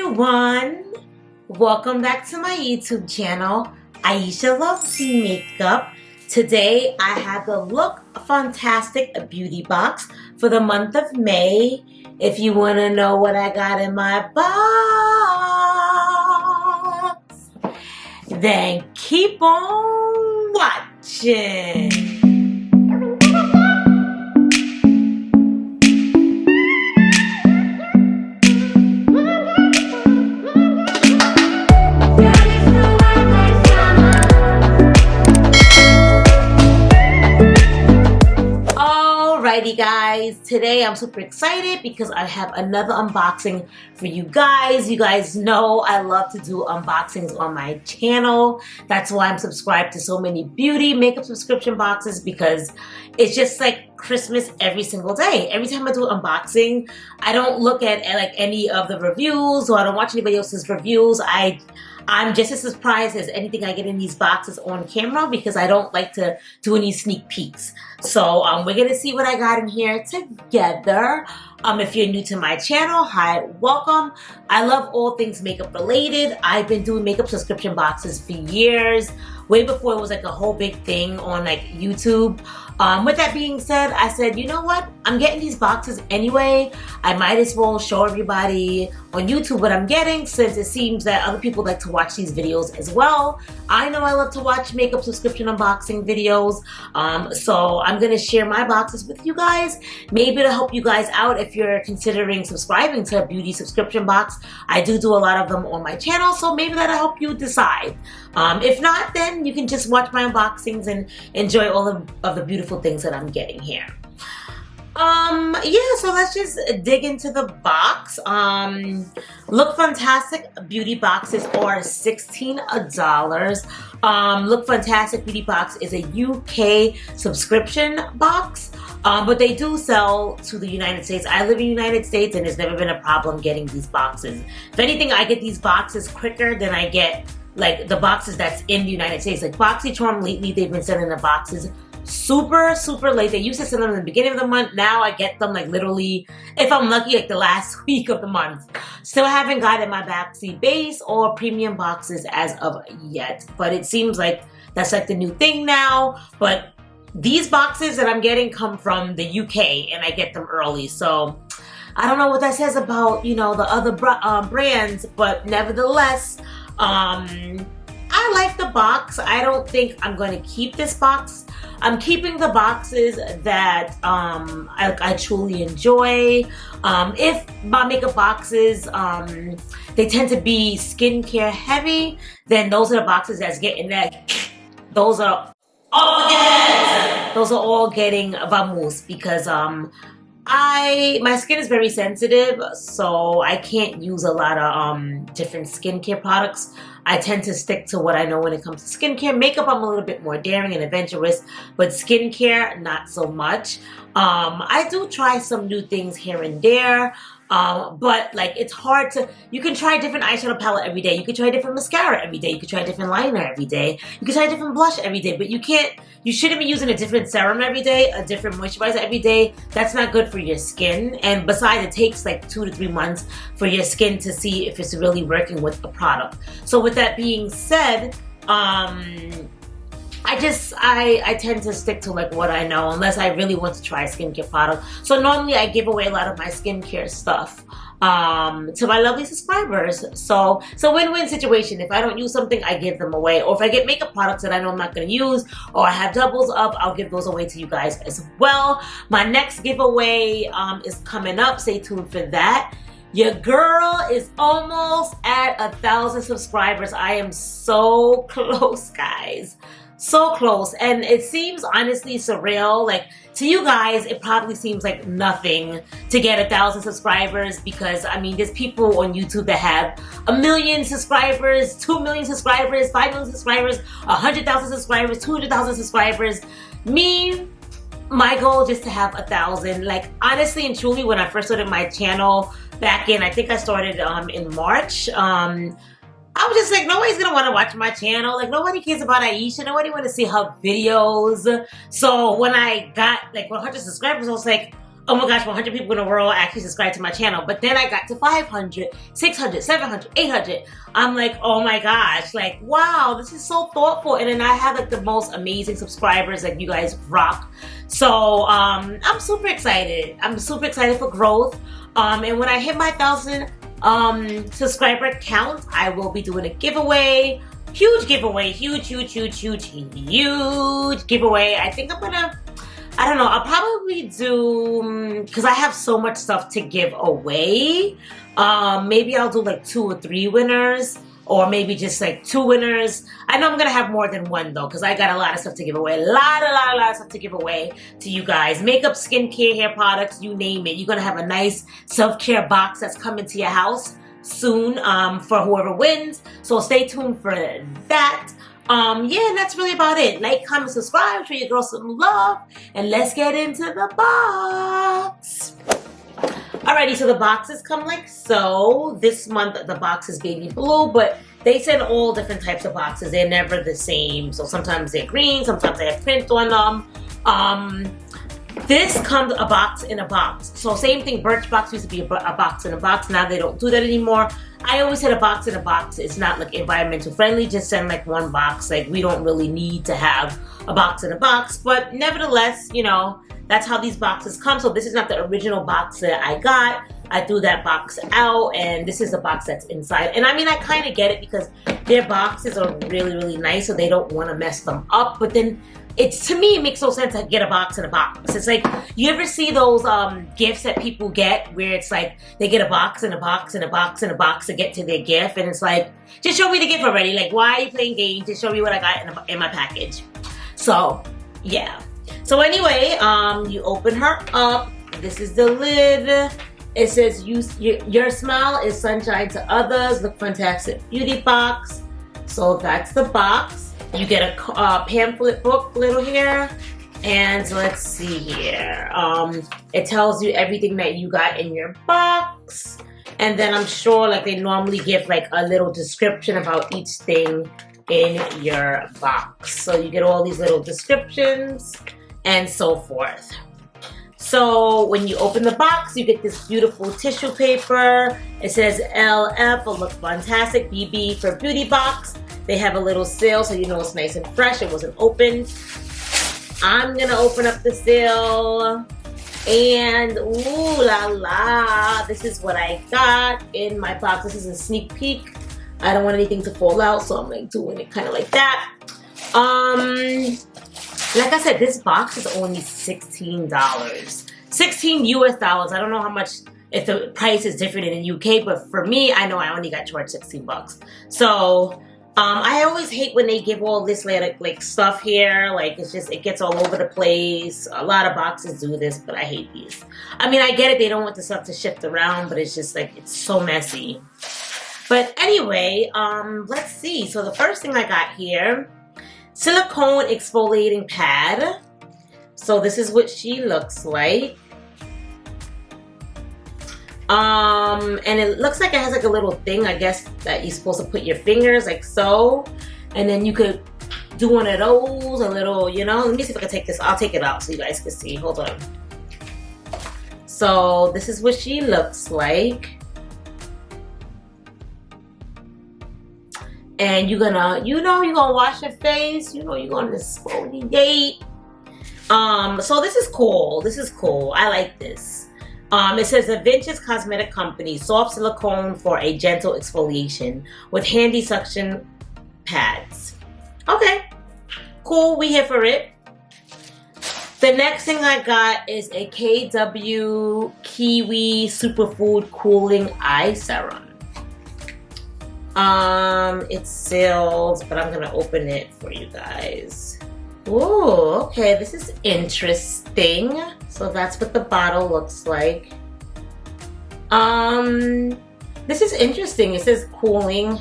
everyone, welcome back to my YouTube channel. Aisha Loves Makeup. Today I have the Lookfantastic beauty box for the month of May. If you want to know what I got in my box, then keep on watching. Alrighty guys, today I'm super excited because I have another unboxing for you guys. You guys know I love to do unboxings on my channel. That's why I'm subscribed to so many beauty makeup subscription boxes, because it's just like Christmas every single day. Every time I do an unboxing, I don't look at like any of the reviews, or I don't watch anybody else's reviews. I'm just as surprised as anything I get in these boxes on camera, because I don't like to do any sneak peeks. So we're gonna see what I got in here together. If you're new to my channel, hi, welcome. I love all things makeup related. I've been doing makeup subscription boxes for years, way before it was like a whole big thing on like YouTube. With that being said, I said, you know what? I'm getting these boxes anyway. I might as well show everybody on YouTube what I'm getting, since it seems that other people like to watch these videos as well. I know I love to watch makeup subscription unboxing videos. So I'm gonna share my boxes with you guys. Maybe to help you guys out if you're considering subscribing to a beauty subscription box. I do a lot of them on my channel, so maybe that'll help you decide. If not, then you can just watch my unboxings and enjoy all of the beautiful things that I'm getting here. Yeah, so let's just dig into the box. Lookfantastic beauty boxes are $16. Lookfantastic beauty box is a UK subscription box, but they do sell to the United States. I live in the United States, and it's never been a problem getting these boxes. If anything, I get these boxes quicker than I get like the boxes that's in the United States. Like BoxyCharm, lately they've been sending the boxes super late. They used to send them in the beginning of the month. Now I get them like literally, if I'm lucky, like the last week of the month. Still haven't gotten my Baxi base or premium boxes as of yet, but it seems like that's like the new thing now. But these boxes that I'm getting come from the UK, and I get them early, so I don't know what that says about, you know, the other brands, but nevertheless, I like the box. I don't think I'm going to keep this box. I'm keeping the boxes that I truly enjoy. If my makeup boxes, they tend to be skincare heavy, then those are the boxes that's getting that. Those are all getting vamos, because my skin is very sensitive, so I can't use a lot of different skincare products. I tend to stick to what I know when it comes to skincare. Makeup, I'm a little bit more daring and adventurous, but skincare, not so much. I do try some new things here and there, but like it's hard to, you can try a different eyeshadow palette every day. You can try a different mascara every day. You can try a different liner every day. You can try a different blush every day, but you shouldn't be using a different serum every day, a different moisturizer every day. That's not good for your skin. And besides, it takes like 2 to 3 months for your skin to see if it's really working with the product. So with that being said, I tend to stick to like what I know, unless I really want to try a skincare product. So normally I give away a lot of my skincare stuff to my lovely subscribers. So it's a win-win situation. If I don't use something, I give them away. Or if I get makeup products that I know I'm not going to use, or I have doubles of, I'll give those away to you guys as well. My next giveaway is coming up. Stay tuned for that. Your girl is almost at 1,000 subscribers. I am so close, guys. So close. And it seems honestly surreal. Like, to you guys, it probably seems like nothing to get 1,000 subscribers, because I mean, there's people on YouTube that have 1 million subscribers, 2 million subscribers, 5 million subscribers, 100,000 subscribers, 200,000 subscribers. Me, my goal just to have 1,000. Like, honestly and truly, when I first started my channel back in, I think I started in March, I was just like, nobody's gonna want to watch my channel. Like, nobody cares about Aisha. Nobody want to see her videos. So when I got like 100 subscribers, I was like, oh my gosh, 100 people in the world actually subscribe to my channel. But then I got to 500, 600, 700, 800. I'm like, oh my gosh, like, wow, this is so thoughtful. And then I have like the most amazing subscribers, like you guys rock. So I'm super excited. I'm super excited for growth. And when I hit my 1,000 subscriber count, I will be doing a giveaway. Huge giveaway, huge giveaway. I think I'm gonna, I don't know, I'll probably do, because I have so much stuff to give away. Maybe I'll do like 2 or 3 winners, or maybe just like 2 winners. I know I'm gonna have more than one though, because I got a lot of stuff to give away. A lot of stuff to give away to you guys. Makeup, skincare, hair products, you name it. You're gonna have a nice self-care box that's coming to your house soon for whoever wins. So stay tuned for that. Yeah, that's really about it. Like, comment, subscribe, show your girl some love, and let's get into the box. Alrighty, so the boxes come like so. This month the box is baby blue, but they send all different types of boxes. They're never the same. So sometimes they're green, sometimes they have print on them. This comes a box in a box. So same thing, Birchbox used to be a box in a box. Now they don't do that anymore. I always said a box in a box. It's not like environmental friendly. Just send like one box. Like we don't really need to have a box in a box. But nevertheless, you know, that's how these boxes come. So this is not the original box that I got. I threw that box out, and this is the box that's inside. And I mean, I kind of get it because their boxes are really nice, so they don't want to mess them up. But then it's, to me, it makes no sense to get a box in a box. It's like, you ever see those gifts that people get where it's like they get a box and a box and a box and a box to get to their gift, and it's like, just show me the gift already. Like, why are you playing games? Just show me what I got in my package. So yeah. So anyway, you open her up. This is the lid. It says, your smile is sunshine to others. Lookfantastic beauty box. So that's the box. You get a pamphlet book little here. And let's see here. It tells you everything that you got in your box. And then I'm sure like they normally give like a little description about each thing in your box. So you get all these little descriptions and so forth. So when you open the box, you get this beautiful tissue paper. It says LF for Lookfantastic, BB for Beauty Box. They have a little seal so you know it's nice and fresh. It wasn't opened. I'm gonna open up the seal. And ooh la la, this is what I got in my box. This is a sneak peek. I don't want anything to fall out, so I'm like doing it kind of like that. Like I said, this box is only $16. 16 US dollars. I don't know how much, if the price is different in the UK, but for me, I know I only got charged 16 bucks. So, I always hate when they give all this like stuff here. Like, it's just, it gets all over the place. A lot of boxes do this, but I hate these. I mean, I get it. They don't want the stuff to shift around, but it's just like, it's so messy. But anyway, let's see. So the first thing I got here, silicone exfoliating pad. So this is what she looks like. And it looks like it has like a little thing, I guess, that you're supposed to put your fingers like so. And then you could do one of those, a little, you know. Let me see if I can take this. I'll take it out so you guys can see. Hold on. So this is what she looks like. And you're gonna, you're gonna wash your face, you're gonna exfoliate. So this is cool. This is cool. I like this. It says Adventures Cosmetic Company, soft silicone for a gentle exfoliation with handy suction pads. Okay, cool. We here for it. The next thing I got is a KW Kiwi Superfood Cooling Eye Serum. It's sealed, but I'm gonna open it for you guys. Ooh, okay, this is interesting. So that's what the bottle looks like. This is interesting. It says cooling.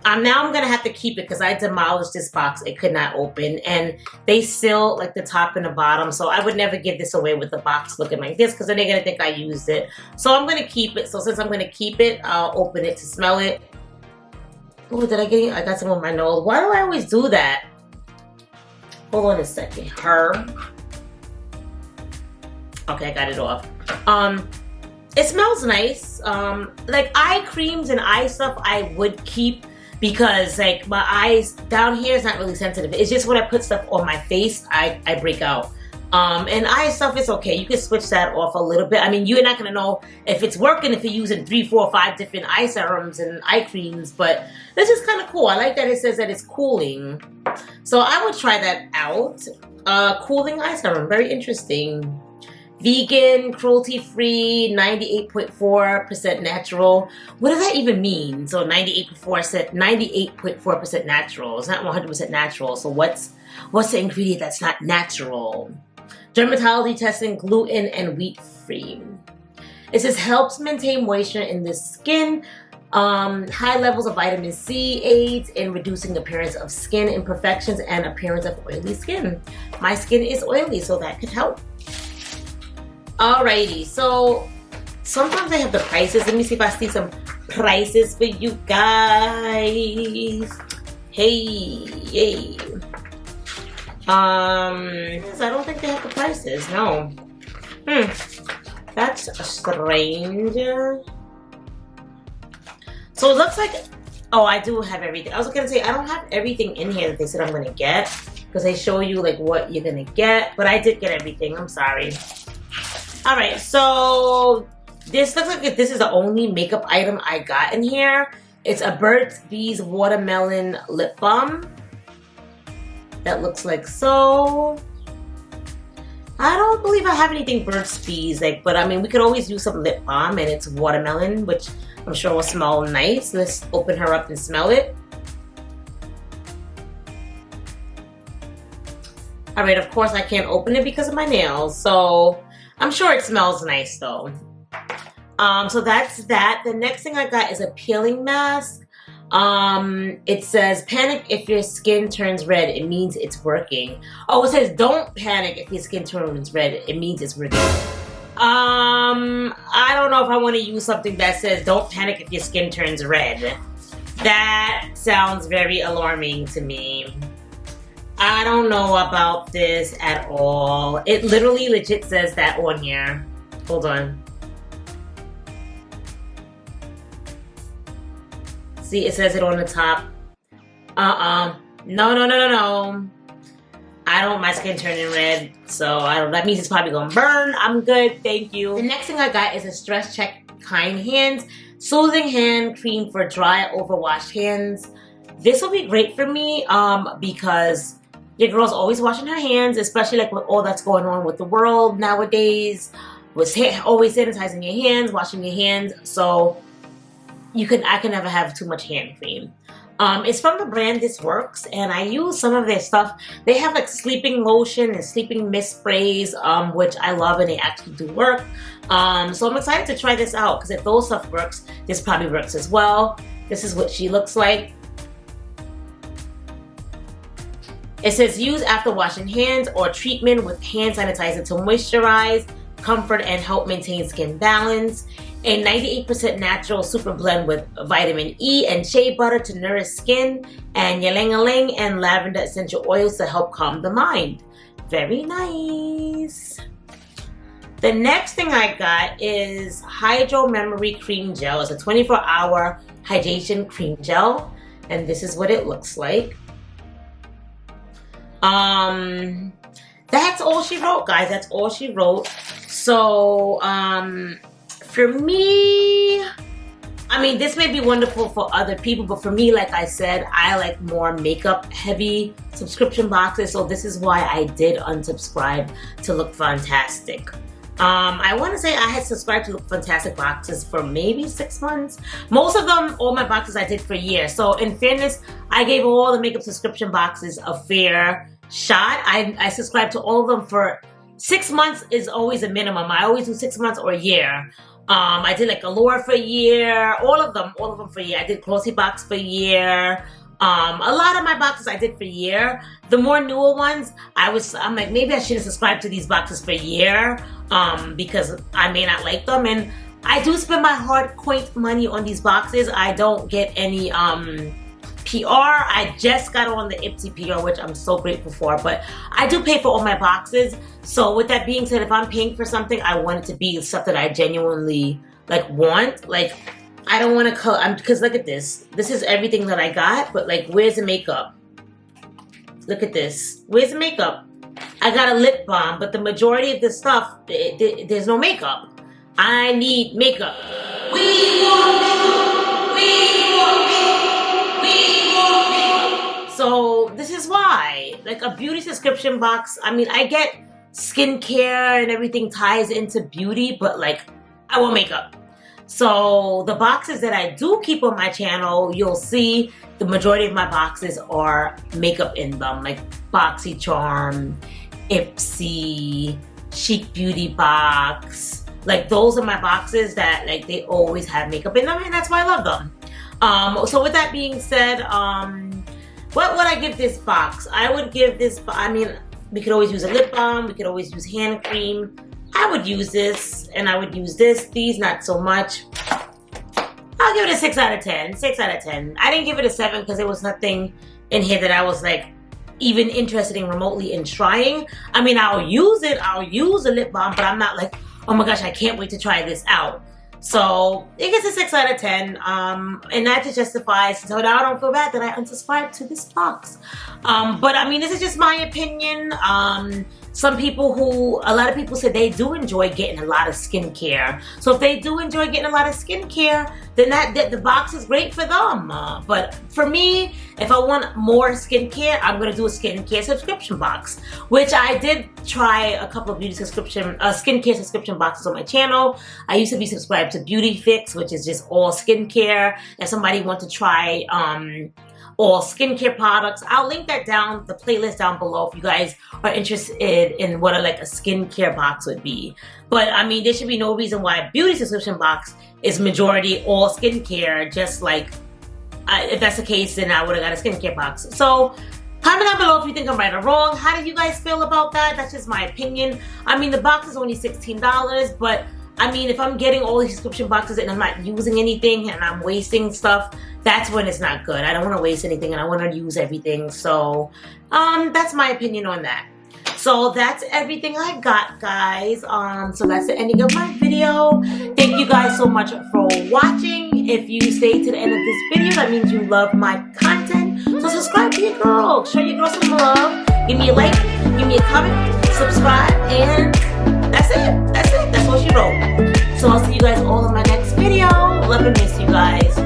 Now I'm gonna have to keep it because I demolished this box. It could not open, and they seal like the top and the bottom. So I would never give this away with the box looking like this because then they're gonna think I used it. So I'm gonna keep it. So since I'm gonna keep it, I'll open it to smell it. Oh, did I get it? I got some on my nose. Why do I always do that? Hold on a second. Okay, I got it off. It smells nice. Like eye creams and eye stuff I would keep because like my eyes down here is not really sensitive. It's just when I put stuff on my face, I break out. And eye stuff is okay. You can switch that off a little bit. I mean, you're not gonna know if it's working if you're using 3, 4, 5 different eye serums and eye creams, but this is kind of cool. I like that it says that it's cooling. So I would try that out. Cooling eye serum, very interesting. Vegan, cruelty-free, 98.4% natural. What does that even mean? So 98.4% natural. It's not 100% natural. So what's the ingredient that's not natural? Dermatology testing, gluten and wheat-free. It says helps maintain moisture in the skin. High levels of vitamin C aids in reducing the appearance of skin imperfections and appearance of oily skin. My skin is oily, so that could help. Alrighty, so sometimes I have the prices. Let me see if I see some prices for you guys. Hey. I don't think they have the prices, no. That's strange. So it looks like, oh, I do have everything. I was gonna say, I don't have everything in here that they said I'm gonna get, because they show you like what you're gonna get, but I did get everything, I'm sorry. All right, so this looks like this is the only makeup item I got in here. It's a Burt's Bees Watermelon Lip Balm. That looks like so. I don't believe I have anything Burt's Bees, like, but I mean, we could always use some lip balm, and it's watermelon, which I'm sure will smell nice. Let's open her up and smell it. All right, of course I can't open it because of my nails, so I'm sure it smells nice though. So that's that. The next thing I got is a peeling mask. It says panic if your skin turns red, it means it's working. Oh, it says don't panic if your skin turns red, it means it's working. I don't know if I want to use something that says don't panic if your skin turns red. That sounds very alarming to me. I don't know about this at all. It literally legit says that on here. Hold on. See, it says it on the top. No. I don't want my skin turning red, so that means it's probably gonna burn. I'm good, thank you. The next thing I got is a Stress Check Kind Hands Soothing Hand Cream for Dry, Overwashed Hands. This will be great for me because your girl's always washing her hands, especially like with all that's going on with the world nowadays. With always sanitizing your hands, washing your hands, so I can never have too much hand cream. It's from the brand This Works, and I use some of their stuff. They have like sleeping lotion and sleeping mist sprays, which I love, and they actually do work. So I'm excited to try this out because if those stuff works, this probably works as well. This is what she looks like. It says use after washing hands or treatment with hand sanitizer to moisturize, comfort, and help maintain skin balance. A 98% natural super blend with vitamin E and shea butter to nourish skin, and ylang-ylang and lavender essential oils to help calm the mind. Very nice. The next thing I got is Hydro Memory Cream Gel. It's a 24-hour hydration cream gel, and this is what it looks like. That's all she wrote, guys. That's all she wrote. So, for me, I mean, this may be wonderful for other people, but for me, like I said, I like more makeup heavy subscription boxes. So this is why I did unsubscribe to Lookfantastic. I want to say I had subscribed to Lookfantastic boxes for maybe 6 months. Most of them, all my boxes I did for years. So in fairness, I gave all the makeup subscription boxes a fair shot. I subscribed to all of them for 6 months is always a minimum. I always do 6 months or a year. I did like Allure for a year, all of them for a year. I did Glossy Box for a year. A lot of my boxes I did for a year. The more newer ones, I'm like, maybe I shouldn't subscribe to these boxes for a year because I may not like them. And I do spend my hard-coined money on these boxes. I don't get any PR. I just got on the Ipsy PR, which I'm so grateful for, but I do pay for all my boxes. So with that being said, if I'm paying for something, I want it to be stuff that I genuinely like want. Like, I don't want to because look at this. This is everything that I got, but like, where's the makeup? Look at this. Where's the makeup? I got a lip balm, but the majority of this stuff, there's no makeup. I need makeup. We want makeup. We want makeup. We want makeup. So this is why, like, a beauty subscription box. I mean, I get skincare and everything ties into beauty, but like, I want makeup. So the boxes that I do keep on my channel, you'll see the majority of my boxes are makeup in them, like BoxyCharm, Ipsy, Chic Beauty Box. Like, those are my boxes that, like, they always have makeup in them, and that's why I love them. So with that being said, what would I give this box? I would give this, I mean, we could always use a lip balm, we could always use hand cream. I would use this, and I would use this. These, not so much. I'll give it a 6 out of 10. 6 out of 10. I didn't give it a 7 because there was nothing in here that I was like even interested in remotely in trying. I mean, I'll use it. I'll use a lip balm, but I'm not like, oh my gosh, I can't wait to try this out. So it gets a 6 out of 10. And that just justifies, so now I don't feel bad that I unsubscribed to this box. But I mean, this is just my opinion. A lot of people said they do enjoy getting a lot of skincare. So if they do enjoy getting a lot of skincare, then the box is great for them. But for me, if I want more skincare, I'm gonna do a skincare subscription box, which I did try a couple of skincare subscription boxes on my channel. I used to be subscribed to Beauty Fix, which is just all skincare. If somebody wants to try all skincare products, I'll link that down, the playlist down below, if you guys are interested in what a skincare box would be. But I mean, there should be no reason why a beauty subscription box is majority all skincare. Just like, if that's the case, then I would have got a skincare box. So comment down below if you think I'm right or wrong. How do you guys feel about that? That's just my opinion. I mean, the box is only $16, but I mean, if I'm getting all these subscription boxes and I'm not using anything and I'm wasting stuff, that's when it's not good. I don't want to waste anything and I want to use everything. So that's my opinion on that. So that's everything I got, guys. So that's the ending of my video. Thank you guys so much for watching. If you stayed to the end of this video, that means you love my content. So subscribe to your girl. Show your girl some love. Give me a like, give me a comment, subscribe, and that's it. That's it. That's what she wrote. So I'll see you guys all in my next video. Love and miss you guys.